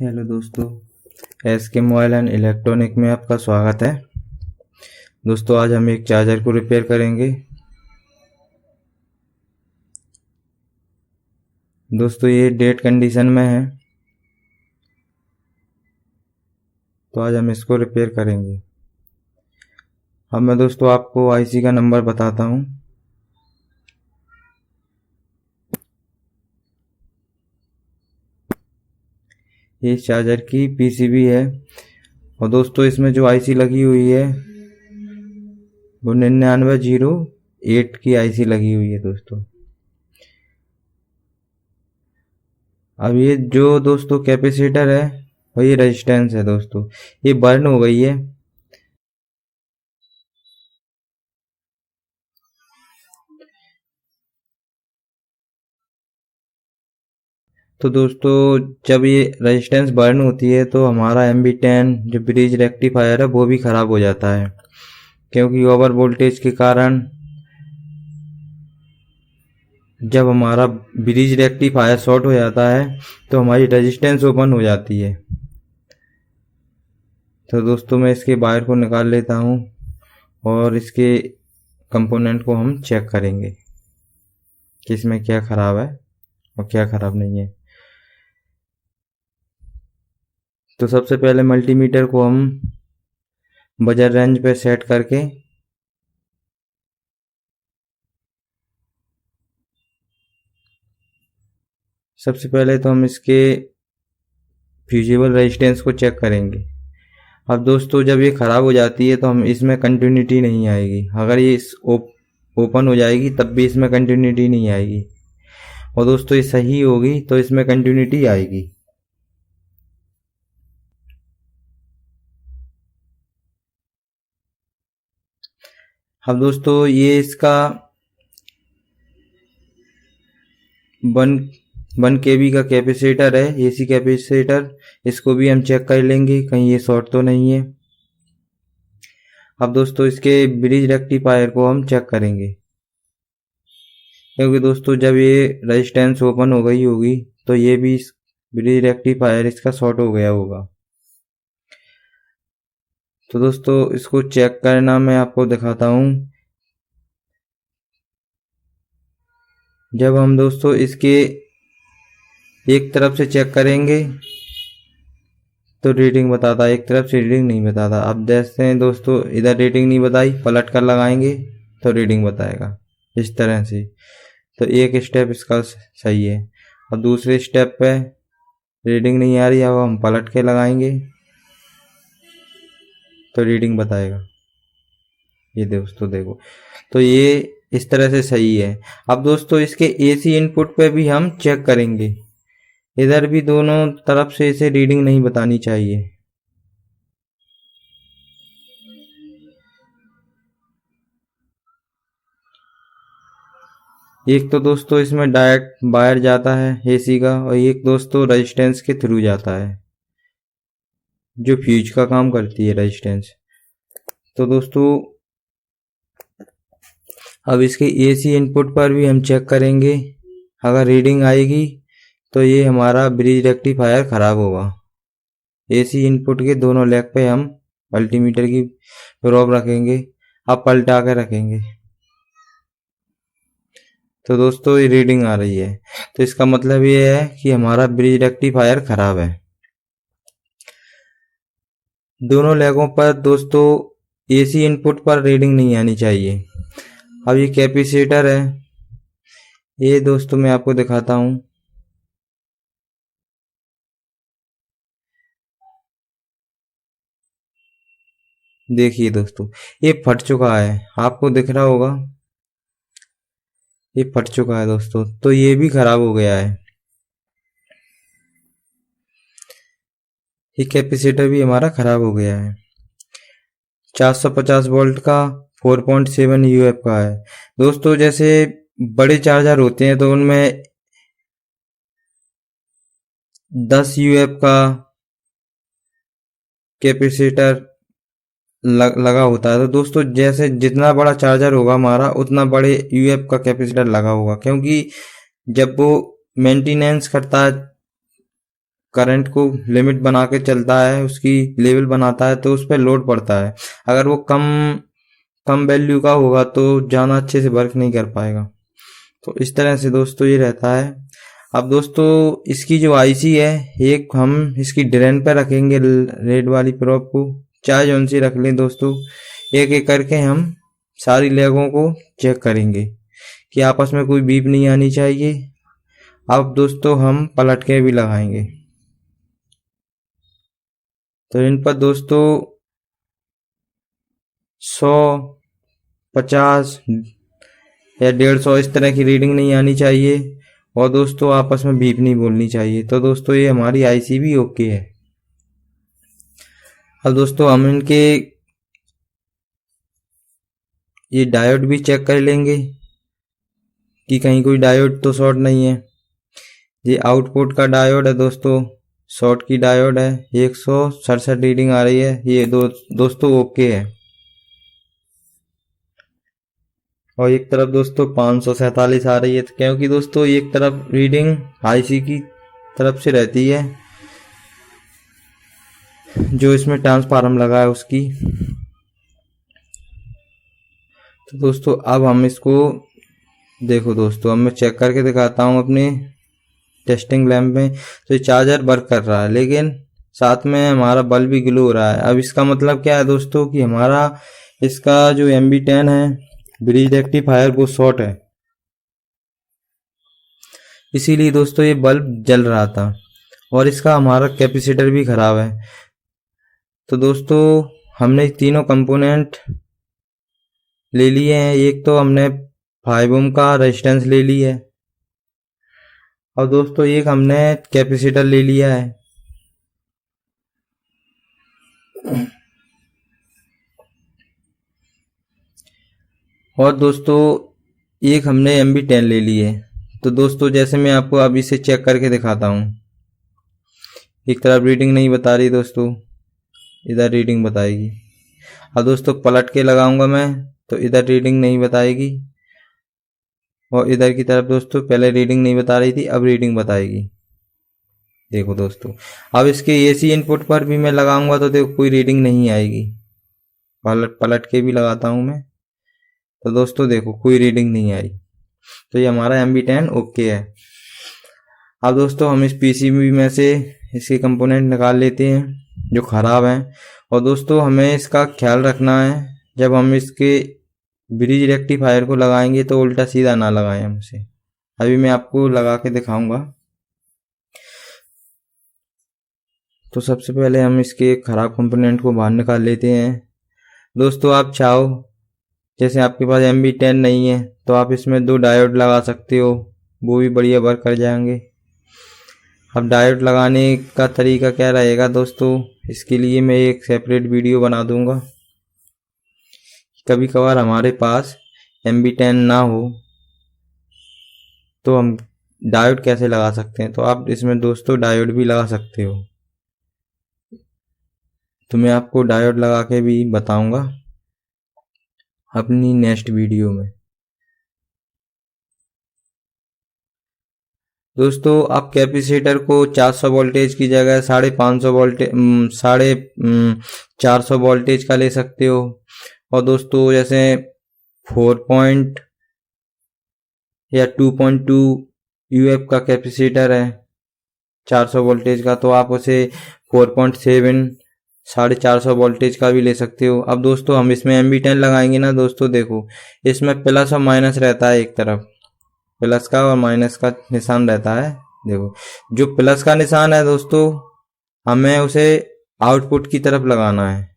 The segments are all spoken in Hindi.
हेलो दोस्तों, एस के मोबाइल एंड इलेक्ट्रॉनिक में आपका स्वागत है। दोस्तों, आज हम एक चार्जर को रिपेयर करेंगे। दोस्तों, ये डेड कंडीशन में है, तो आज हम इसको रिपेयर करेंगे। अब मैं दोस्तों आपको आईसी का नंबर बताता हूँ। ये चार्जर की पीसीबी है और दोस्तों इसमें जो आईसी लगी हुई है वो 9908 की आईसी लगी हुई है दोस्तों। अब ये जो दोस्तों कैपेसिटर है और ये रेजिस्टेंस है दोस्तों, ये बर्न हो गई है। तो दोस्तों, जब ये रेजिस्टेंस बर्न होती है तो हमारा MB10 जो ब्रिज रेक्टिफायर है वो भी ख़राब हो जाता है, क्योंकि ओवर वोल्टेज के कारण जब हमारा ब्रिज रेक्टिफायर शॉर्ट हो जाता है तो हमारी रेजिस्टेंस ओपन हो जाती है। तो दोस्तों, मैं इसके वायर को निकाल लेता हूँ और इसके कंपोनेंट को हम चेक करेंगे कि इसमें क्या ख़राब है और क्या ख़राब नहीं है। तो सबसे पहले मल्टीमीटर को हम बजर रेंज पे सेट करके सबसे पहले तो हम इसके फ्यूजिबल रेजिस्टेंस को चेक करेंगे। अब दोस्तों, जब ये ख़राब हो जाती है तो हम इसमें कंटिन्यूटी नहीं आएगी। अगर ये ओपन हो जाएगी तब भी इसमें कंटिन्यूटी नहीं आएगी, और दोस्तों ये सही होगी तो इसमें कंटिन्यूटी आएगी। अब दोस्तों, ये इसका 1 kb का कैपेसिटर है, एसी कैपेसिटर। इसको भी हम चेक कर लेंगे कहीं ये शॉर्ट तो नहीं है। अब दोस्तों, इसके ब्रिज रेक्टिफायर को हम चेक करेंगे, क्योंकि दोस्तों जब ये रेजिस्टेंस ओपन हो गई होगी तो ये भी ब्रिज रेक्टिफायर इसका शॉर्ट हो गया होगा। तो दोस्तों, इसको चेक करना मैं आपको दिखाता हूँ। जब हम दोस्तों इसके एक तरफ से चेक करेंगे तो रीडिंग बताता है, एक तरफ से रीडिंग नहीं बताता। अब देखते हैं दोस्तों, इधर रीडिंग नहीं बताई, पलट कर लगाएंगे तो रीडिंग बताएगा इस तरह से। तो एक स्टेप इसका सही है। अब दूसरे स्टेप पे रीडिंग नहीं आ रही, अब हम पलट के लगाएंगे तो रीडिंग बताएगा। ये दोस्तों देखो, तो ये इस तरह से सही है। अब दोस्तों, इसके AC इनपुट पे भी हम चेक करेंगे। इधर भी दोनों तरफ से इसे रीडिंग नहीं बतानी चाहिए। एक तो दोस्तों इसमें डायरेक्ट वायर जाता है AC का, और एक दोस्तों रेजिस्टेंस के थ्रू जाता है, जो फ्यूज का काम करती है रेजिस्टेंस। तो दोस्तों, अब इसके AC इनपुट पर भी हम चेक करेंगे। अगर रीडिंग आएगी तो ये हमारा ब्रिज रेक्टिफायर ख़राब होगा। AC इनपुट के दोनों लेग पे हम मल्टीमीटर की प्रोब रखेंगे। अब पलटा के रखेंगे तो दोस्तों ये रीडिंग आ रही है, तो इसका मतलब ये है कि हमारा ब्रिज रेक्टिफायर ख़राब है। दोनों लेगों पर दोस्तों AC इनपुट पर रीडिंग नहीं आनी चाहिए। अब ये कैपेसिटर है, ये दोस्तों मैं आपको दिखाता हूँ। देखिए दोस्तों, ये फट चुका है, आपको दिख रहा होगा, ये फट चुका है दोस्तों। तो ये भी खराब हो गया है। ये कैपेसिटर भी हमारा खराब हो गया है। 450 वोल्ट का 4.7 UF का है दोस्तों। जैसे बड़े चार्जर होते हैं तो उनमें 10 UF का कैपेसिटर लगा होता है। तो दोस्तों, जैसे जितना बड़ा चार्जर होगा हमारा उतना बड़े UF का कैपेसिटर लगा होगा, क्योंकि जब वो मेंटेनेंस करता है करंट को लिमिट बना के चलता है, उसकी लेवल बनाता है, तो उस पर लोड पड़ता है। अगर वो कम कम वैल्यू का होगा तो ज़्यादा अच्छे से वर्क नहीं कर पाएगा। तो इस तरह से दोस्तों ये रहता है। अब दोस्तों इसकी जो आईसी है, एक हम इसकी ड्रेन पर रखेंगे रेड वाली प्रोब को, चाहे जौन सी रख लें दोस्तों। एक एक करके हम सारी लेगों को चेक करेंगे कि आपस में कोई बीप नहीं आनी चाहिए। अब दोस्तों हम पलट के भी लगाएंगे। तो इन पर दोस्तों 100, 50 या 150 इस तरह की रीडिंग नहीं आनी चाहिए, और दोस्तों आपस में बीप नहीं बोलनी चाहिए। तो दोस्तों ये हमारी आईसी भी ओके है। अब दोस्तों हम इनके ये डायोड भी चेक कर लेंगे कि कहीं कोई डायोड तो शॉर्ट नहीं है। ये आउटपुट का डायोड है दोस्तों, शॉर्ट की डायोड है, 167 रीडिंग आ रही है। ये दोस्तों ओके है। और एक तरफ दोस्तों 547 आ रही है, क्योंकि दोस्तों एक तरफ रीडिंग आईसी की तरफ से रहती है, जो इसमें ट्रांसफार्मर लगा है उसकी। तो दोस्तों अब हम इसको देखो दोस्तों, अब मैं चेक करके दिखाता हूँ अपने टेस्टिंग लैंप में। तो ये चार्जर वर्क कर रहा है, लेकिन साथ में हमारा बल्ब भी ग्लो हो रहा है। अब इसका मतलब क्या है दोस्तों कि हमारा इसका जो MB10 है ब्रिज रेक्टिफायर वो शॉर्ट है, इसीलिए दोस्तों ये बल्ब जल रहा था। और इसका हमारा कैपेसिटर भी खराब है। तो दोस्तों हमने तीनों कंपोनेंट ले लिए हैं। एक तो हमने 5 ओम का रेजिस्टेंस ले लिया है, और दोस्तों एक हमने कैपेसिटर ले लिया है। और दोस्तों एक हमने MB10 ले ली है। तो दोस्तों जैसे मैं आपको अभी इसे चेक करके दिखाता हूँ, एक तरफ रीडिंग नहीं बता रही दोस्तों, इधर रीडिंग बताएगी। अब दोस्तों पलट के लगाऊंगा मैं, तो इधर रीडिंग नहीं बताएगी, और इधर की तरफ दोस्तों पहले रीडिंग नहीं बता रही थी, अब रीडिंग बताएगी। देखो दोस्तों अब इसके AC इनपुट पर भी मैं लगाऊंगा तो देखो कोई रीडिंग नहीं आएगी। पलट के भी लगाता हूं मैं, तो दोस्तों देखो कोई रीडिंग नहीं आई। तो ये हमारा MB10 ओके है। अब दोस्तों हम इस PCB में से इसके कंपोनेंट निकाल लेते हैं जो ख़राब हैं। और दोस्तों हमें इसका ख्याल रखना है, जब हम इसके ब्रिज रेक्टिफायर को लगाएंगे तो उल्टा सीधा ना लगाएं हमसे। अभी मैं आपको लगा के दिखाऊंगा। तो सबसे पहले हम इसके ख़राब कंपोनेंट को बाहर निकाल लेते हैं। दोस्तों आप चाहो, जैसे आपके पास MB10 नहीं है तो आप इसमें 2 डायोड लगा सकते हो, वो भी बढ़िया वर्क कर जाएंगे। अब डायोड लगाने का तरीका क्या रहेगा दोस्तों, इसके लिए मैं एक सेपरेट वीडियो बना दूंगा। कभी कभार हमारे पास MB10 ना हो तो हम डायोड कैसे लगा सकते हैं, तो आप इसमें दोस्तों डायोड भी लगा सकते हो। तो मैं आपको डायोड लगा के भी बताऊंगा अपनी नेक्स्ट वीडियो में। दोस्तों आप कैपेसिटर को 400 वोल्टेज की जगह 550 वोल्टेज 450 वोल्टेज का ले सकते हो। और दोस्तों जैसे 4 या 2.2 UF का कैपेसिटर है 400 वोल्टेज का, तो आप उसे 4.7 450 वोल्टेज का भी ले सकते हो। अब दोस्तों हम इसमें MB10 लगाएंगे ना दोस्तों, देखो इसमें प्लस और माइनस रहता है, एक तरफ प्लस का और माइनस का निशान रहता है। देखो जो प्लस का निशान है दोस्तों, हमें उसे आउटपुट की तरफ लगाना है,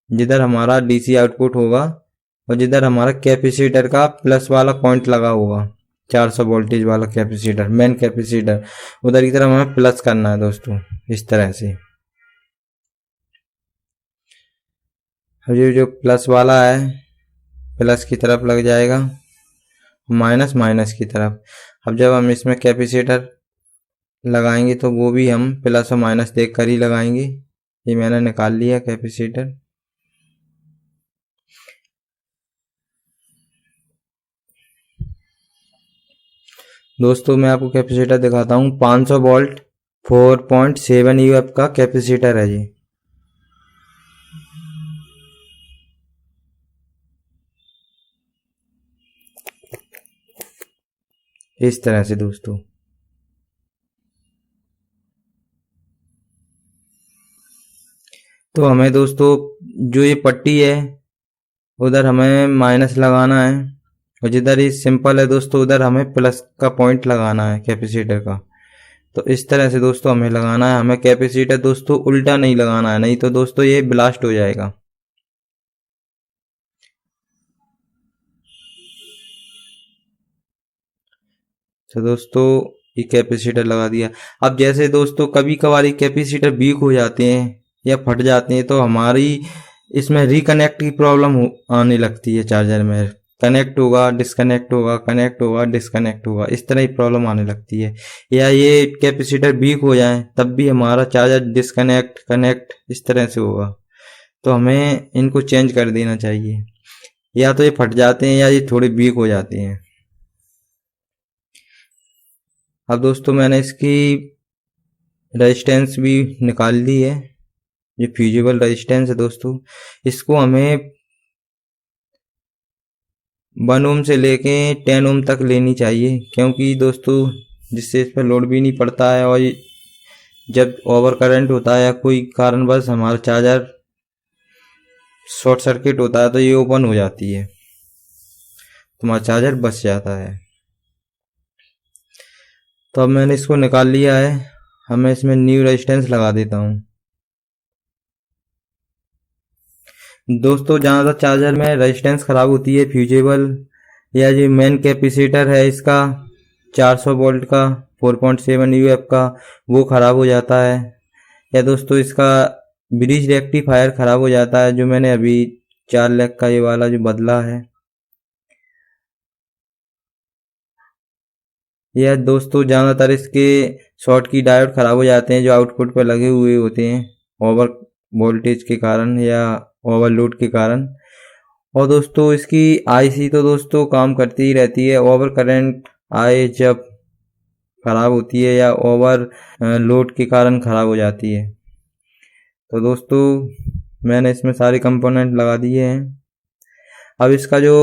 जिधर हमारा DC आउटपुट होगा और जिधर हमारा कैपेसिटर का प्लस वाला पॉइंट लगा होगा 400 वोल्टेज वाला कैपेसिटर, मेन कैपेसिटर, उधर की तरफ हमें प्लस करना है दोस्तों, इस तरह से। जो प्लस वाला है प्लस की तरफ लग जाएगा, माइनस माइनस की तरफ। अब जब हम इसमें कैपेसिटर लगाएंगे तो वो भी हम प्लस और माइनस देख कर ही लगाएंगे। ये मैंने निकाल लिया कैपेसिटर। दोस्तों मैं आपको कैपेसिटर दिखाता हूँ, 500 वोल्ट 4.7 यूएफ का कैपेसिटर है जी। इस तरह से दोस्तों। तो हमें दोस्तों जो ये पट्टी है उधर हमें माइनस लगाना है, और जिधर ये सिंपल है दोस्तों उधर हमें प्लस का पॉइंट लगाना है कैपेसिटर का। तो इस तरह से दोस्तों हमें लगाना है। हमें कैपेसिटर दोस्तों उल्टा नहीं लगाना है, नहीं तो दोस्तों ये ब्लास्ट हो जाएगा। तो दोस्तों ये कैपेसिटर लगा दिया। अब जैसे दोस्तों कभी कभार ये कैपेसिटर वीक हो जाते हैं या फट जाते हैं, तो हमारी इसमें रिकनेक्ट की प्रॉब्लम आने लगती है। चार्जर में कनेक्ट होगा, डिस्कनेक्ट होगा, कनेक्ट होगा, डिस्कनेक्ट होगा, इस तरह की प्रॉब्लम आने लगती है। या ये कैपेसिटर वीक हो जाए तब भी हमारा चार्जर डिस्कनेक्ट कनेक्ट इस तरह से होगा। तो हमें इनको चेंज कर देना चाहिए। या तो ये फट जाते हैं या ये थोड़े वीक हो जाते हैं। अब दोस्तों मैंने इसकी रेजिस्टेंस भी निकाल ली है। ये फ्यूजिबल रेजिस्टेंस है दोस्तों। इसको हमें 1 ओम से लेके 10 ओम तक लेनी चाहिए, क्योंकि दोस्तों जिससे इस पर लोड भी नहीं पड़ता है, और जब ओवर करंट होता है या कोई कारणवश हमारा चार्जर शॉर्ट सर्किट होता है तो ये ओपन हो जाती है, तो हमारा चार्जर बच जाता है। तो अब मैंने इसको निकाल लिया है। हमें इसमें न्यू रेजिस्टेंस लगा देता हूँ। दोस्तों ज़्यादा चार्जर में रेजिस्टेंस ख़राब होती है फ्यूजेबल, या जो मेन कैपेसिटर है इसका 400 वोल्ट का 4.7 यूएफ का, वो ख़राब हो जाता है। या दोस्तों इसका ब्रिज रेक्टिफायर ख़राब हो जाता है, जो मैंने अभी 4 लाख का ये वाला जो बदला है। या दोस्तों ज़्यादातर इसके शॉर्ट की डायोड ख़राब हो जाते हैं, जो आउटपुट पर लगे हुए होते हैं ओवर वोल्टेज के कारण या ओवरलोड के कारण। और दोस्तों इसकी आईसी तो दोस्तों काम करती ही रहती है, ओवर करंट आए जब ख़राब होती है या ओवर लोड के कारण ख़राब हो जाती है। तो दोस्तों मैंने इसमें सारे कंपोनेंट लगा दिए हैं। अब इसका जो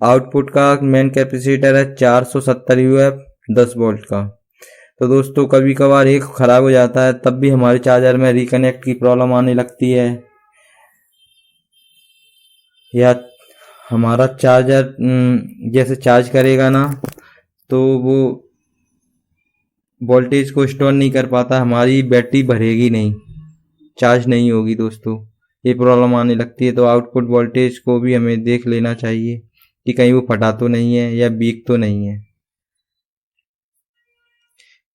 आउटपुट का मेन कैपेसिटर है 470 यूएफ 10 वोल्ट का। तो दोस्तों कभी कभार एक ख़राब हो जाता है, तब भी हमारे चार्जर में रिकनेक्ट की प्रॉब्लम आने लगती है, या हमारा चार्जर जैसे चार्ज करेगा ना तो वो वोल्टेज को स्टोर नहीं कर पाता, हमारी बैटरी भरेगी नहीं, चार्ज नहीं होगी दोस्तों, ये प्रॉब्लम आने लगती है। तो आउटपुट वोल्टेज को भी हमें देख लेना चाहिए कि कहीं वो फटा तो नहीं है या वीक तो नहीं है।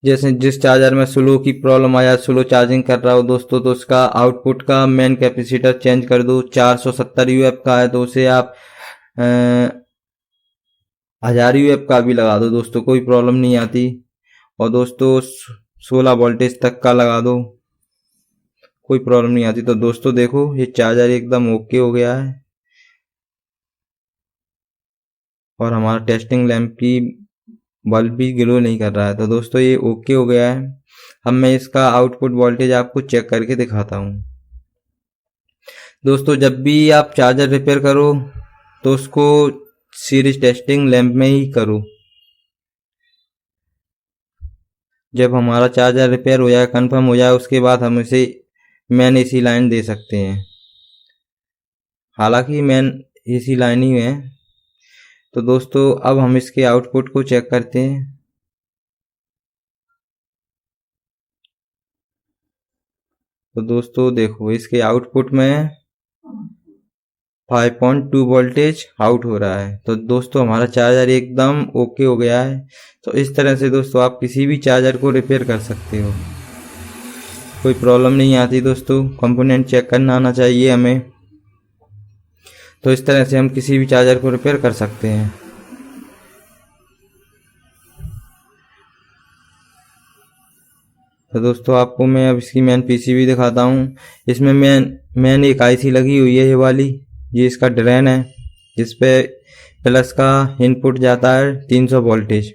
जैसे जिस चार्जर में स्लो की प्रॉब्लम आया, स्लो चार्जिंग कर रहा हो दोस्तों, तो उसका आउटपुट का मेन कैपेसिटर चेंज कर दो। 470 यूएफ का है तो उसे आप 1000 यूएफ का भी लगा दो दोस्तों, कोई प्रॉब्लम नहीं आती। और दोस्तों 16 वोल्टेज तक का लगा दो, कोई प्रॉब्लम नहीं आती। तो दोस्तों देखो ये चार्जर एकदम ओके हो गया है, और हमारा टेस्टिंग लैंप की बल्ब भी ग्लो नहीं कर रहा है। तो दोस्तों ये ओके हो गया है। अब मैं इसका आउटपुट वोल्टेज आपको चेक करके दिखाता हूँ। दोस्तों जब भी आप चार्जर रिपेयर करो तो उसको सीरीज टेस्टिंग लैंप में ही करो। जब हमारा चार्जर रिपेयर हो जाए, कंफर्म हो जाए, उसके बाद हम इसे मेन एसी लाइन दे सकते हैं। हालांकि मेन एसी लाइन ही है। तो दोस्तों अब हम इसके आउटपुट को चेक करते हैं। तो दोस्तों देखो इसके आउटपुट में 5.2 वोल्टेज आउट हो रहा है। तो दोस्तों हमारा चार्जर एकदम ओके हो गया है। तो इस तरह से दोस्तों आप किसी भी चार्जर को रिपेयर कर सकते हो, कोई प्रॉब्लम नहीं आती दोस्तों। कंपोनेंट चेक करना आना चाहिए हमें। तो इस तरह से हम किसी भी चार्जर को रिपेयर कर सकते हैं। तो दोस्तों आपको मैं अब इसकी मेन पीसीबी दिखाता हूँ। इसमें मेन एक आईसी लगी हुई है, ये वाली, ये इसका ड्रेन है, जिस पे प्लस का इनपुट जाता है 300 वोल्टेज,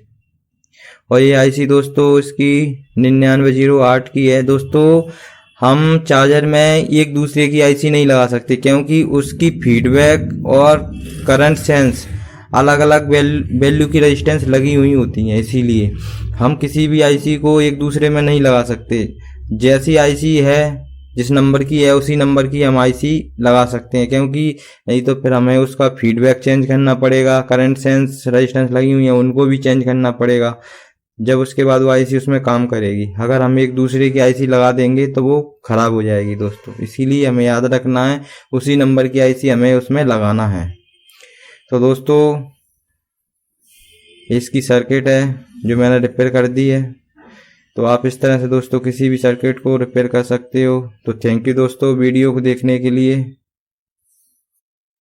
और ये आईसी दोस्तों इसकी 9908 की है। दोस्तों हम चार्जर में एक दूसरे की आईसी नहीं लगा सकते, क्योंकि उसकी फीडबैक और करंट सेंस अलग अलग वैल्यू की रेजिस्टेंस लगी हुई होती हैं, इसीलिए हम किसी भी आईसी को एक दूसरे में नहीं लगा सकते। जैसी आईसी है, जिस नंबर की है उसी नंबर की हम आईसी लगा सकते हैं, क्योंकि नहीं तो फिर हमें उसका फीडबैक चेंज करना पड़ेगा, करंट सेंस रेजिस्टेंस लगी हुई है उनको भी चेंज करना पड़ेगा, जब उसके बाद वो आईसी उसमें काम करेगी। अगर हम एक दूसरे की आईसी लगा देंगे तो वो ख़राब हो जाएगी दोस्तों, इसीलिए हमें याद रखना है उसी नंबर की आईसी हमें उसमें लगाना है। तो दोस्तों इसकी सर्किट है जो मैंने रिपेयर कर दी है। तो आप इस तरह से दोस्तों किसी भी सर्किट को रिपेयर कर सकते हो। तो थैंक यू दोस्तों वीडियो को देखने के लिए।